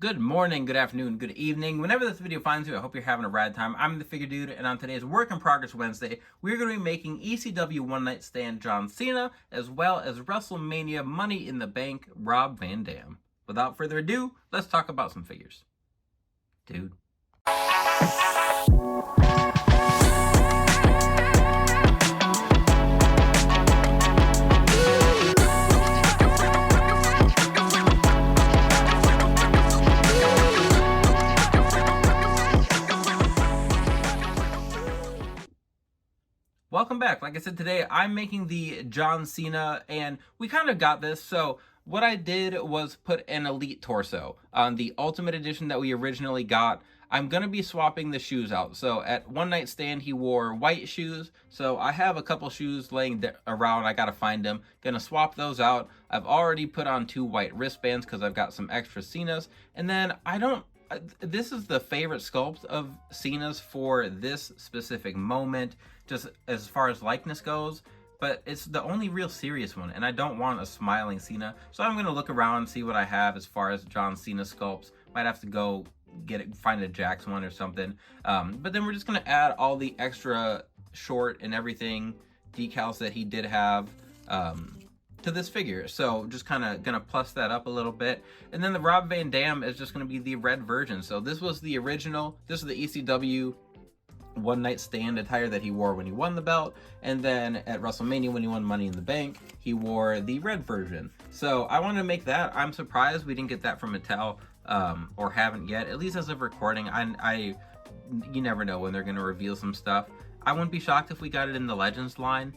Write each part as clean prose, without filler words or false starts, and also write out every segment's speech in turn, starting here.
Good morning, good afternoon, good evening. Whenever this video finds you, I hope you're having a rad time. I'm the Figure Dude, and on today's Work in Progress Wednesday, we're going to be making ECW One Night Stand John Cena, as well as Wrestlemania Money in the Bank Rob Van Dam. Without further ado, let's talk about some figures. Dude. Welcome back. Like I said, today I'm making the John Cena, and we kind of got this. So what I did was put an Elite torso on the Ultimate Edition that we originally got. I'm going to be swapping the shoes out. So at One Night Stand, he wore white shoes. So I have a couple shoes laying around. I got to find them. Going to swap those out. I've already put on 2 white wristbands because I've got some extra Cenas. And then this is the favorite sculpt of Cena's for this specific moment, just as far as likeness goes, but it's the only real serious one, and I don't want a smiling Cena, so I'm going to look around and see what I have as far as John Cena sculpts. Might have to go find a Jax one or something, but then we're just going to add all the extra short and everything decals that he did have to this figure. So just kind of gonna plus that up a little bit. And then the Rob Van Dam is just gonna be the red version. So this was the original, this is the ECW One Night Stand attire that he wore when he won the belt, and then at WrestleMania when he won Money in the Bank, he wore the red version. So I wanted to make that. I'm surprised we didn't get that from Mattel, or haven't yet, at least as of recording. You never know when they're gonna reveal some stuff. I wouldn't be shocked if we got it in the Legends line.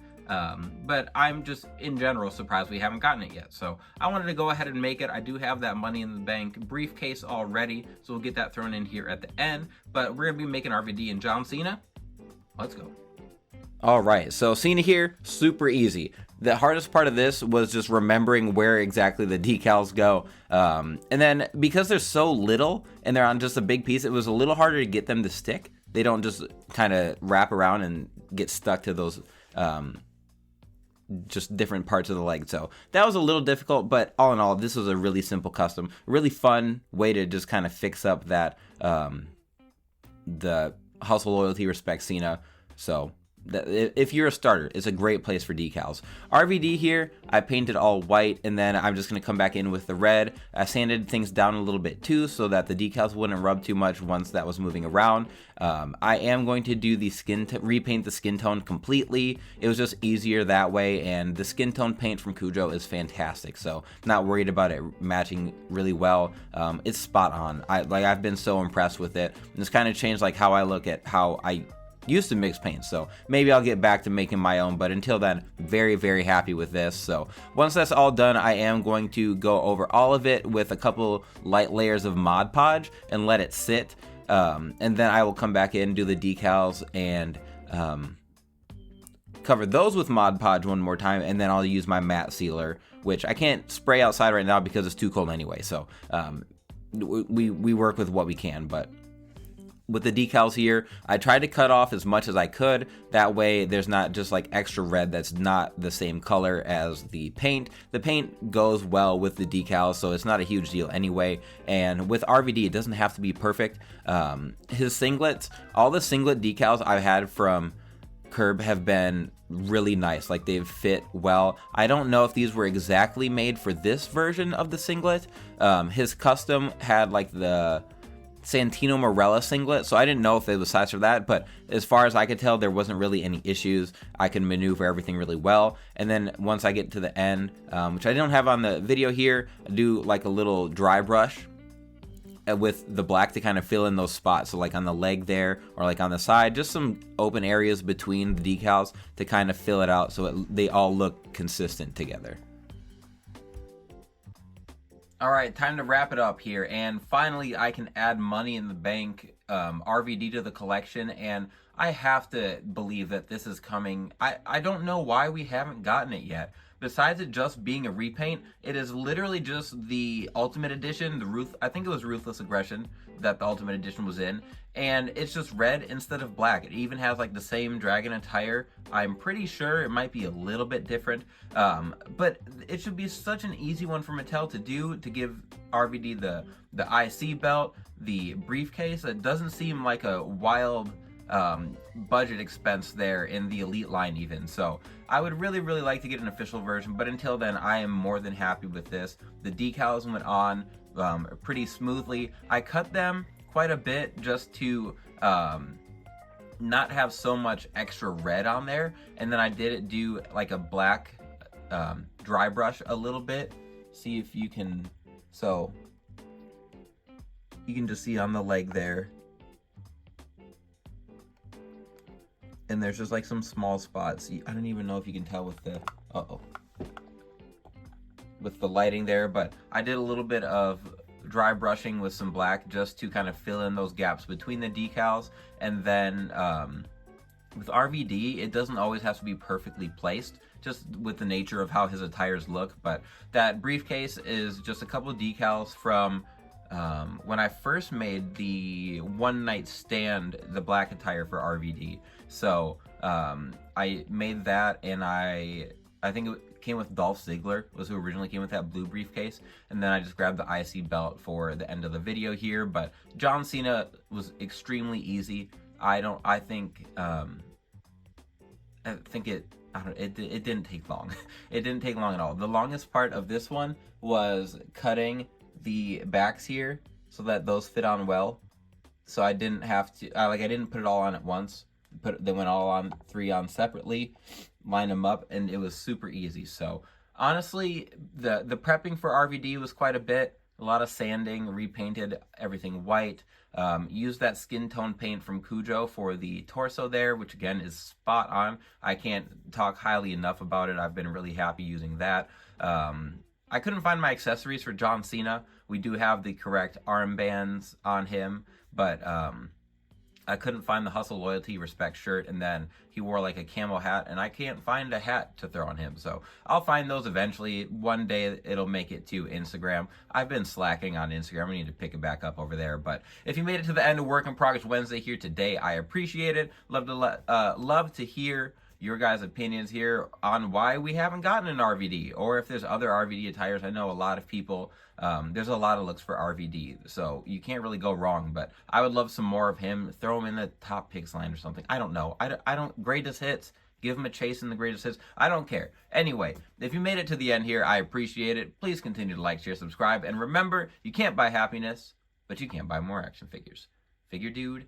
But I'm just in general surprised we haven't gotten it yet. So I wanted to go ahead and make it. I do have that Money in the Bank briefcase already, so we'll get that thrown in here at the end. But we're gonna be making RVD and John Cena. Let's go. All right, so Cena here, super easy. The hardest part of this was just remembering where exactly the decals go. And then because they're so little and they're on just a big piece, it was a little harder to get them to stick. They don't just kind of wrap around and get stuck to those just different parts of the leg. So that was a little difficult, but all in all, this was a really simple custom, really fun way to just kind of fix up that the hustle, loyalty, respect Cena. So if you're a starter, it's a great place for decals. RVD here, I painted all white, and then I'm just going to come back in with the red. I sanded things down a little bit too so that the decals wouldn't rub too much once that was moving around. I am going to do the repaint the skin tone completely. It was just easier that way, and the skin tone paint from Cujo is fantastic, so not worried about it matching really well. It's spot on. I've been so impressed with it. And it's kind of changed like how I look at how I used to mix paint, so maybe I'll get back to making my own, but until then, very, very happy with this. So once that's all done, I am going to go over all of it with a couple light layers of Mod Podge and let it sit, and then I will come back in, do the decals, and cover those with Mod Podge one more time, and then I'll use my matte sealer, which I can't spray outside right now because it's too cold anyway, so we work with what we can. But with the decals here, I tried to cut off as much as I could. That way there's not just like extra red that's not the same color as the paint. The paint goes well with the decals, so it's not a huge deal anyway. And with RVD, it doesn't have to be perfect. His singlets, all the singlet decals I've had from Curb have been really nice. Like, they've fit well. I don't know if these were exactly made for this version of the singlet. His custom had like the Santino Marella singlet, so I didn't know if it was size for that, but as far as I could tell, there wasn't really any issues. I can maneuver everything really well. And then once I get to the end, which I don't have on the video here, I do like a little dry brush with the black to kind of fill in those spots, so like on the leg there or like on the side, just some open areas between the decals to kind of fill it out so they all look consistent together. All right, time to wrap it up here, and finally I can add Money in the Bank RVD to the collection, and I have to believe that this is coming. I don't know why we haven't gotten it yet, besides it just being a repaint, it is literally just the Ultimate Edition, I think it was Ruthless Aggression that the Ultimate Edition was in, and it's just red instead of black. It even has like the same dragon attire. I'm pretty sure it might be a little bit different, but it should be such an easy one for Mattel to do, to give RVD the IC belt, the briefcase. It doesn't seem like a wild budget expense there in the Elite line even. So I would really like to get an official version, but until then I am more than happy with this. The decals went on pretty smoothly. I cut them quite a bit just to not have so much extra red on there, and then I did do like a black dry brush a little bit. See if you can, so you can just see on the leg there, and there's just like some small spots. I don't even know if you can tell with the with the lighting there, but I did a little bit of dry brushing with some black just to kind of fill in those gaps between the decals. And then with RVD, it doesn't always have to be perfectly placed, just with the nature of how his attires look. But that briefcase is just a couple of decals from when I first made the One Night Stand, the black attire for RVD. So I made that, and I think it came with Dolph Ziggler, was who originally came with that blue briefcase, and then I just grabbed the IC belt for the end of the video here. But John Cena was extremely easy. It didn't take long. It didn't take long at all. The longest part of this one was cutting the backs here so that those fit on well. So I didn't have to, I didn't put it all on at once. They went all on, 3 on separately, line them up, and it was super easy. So honestly, the prepping for RVD was quite a bit. A lot of sanding, repainted everything white. Used that skin tone paint from Cujo for the torso there, which again is spot on. I can't talk highly enough about it. I've been really happy using that. I couldn't find my accessories for John Cena. We do have the correct armbands on him, but I couldn't find the Hustle, Loyalty, Respect shirt, and then he wore like a camo hat, and I can't find a hat to throw on him. So I'll find those eventually. One day it'll make it to Instagram. I've been slacking on Instagram. I need to pick it back up over there. But if you made it to the end of Work in Progress Wednesday here today, I appreciate it. Love to hear your guys' opinions here on why we haven't gotten an RVD, or if there's other RVD attires. I know a lot of people, there's a lot of looks for RVD, so you can't really go wrong, but I would love some more of him. Throw him in the top picks line or something. I don't know. I don't, greatest hits, give him a chase in the greatest hits. I don't care. Anyway, if you made it to the end here, I appreciate it. Please continue to like, share, subscribe, and remember, you can't buy happiness, but you can buy more action figures. Figure Dude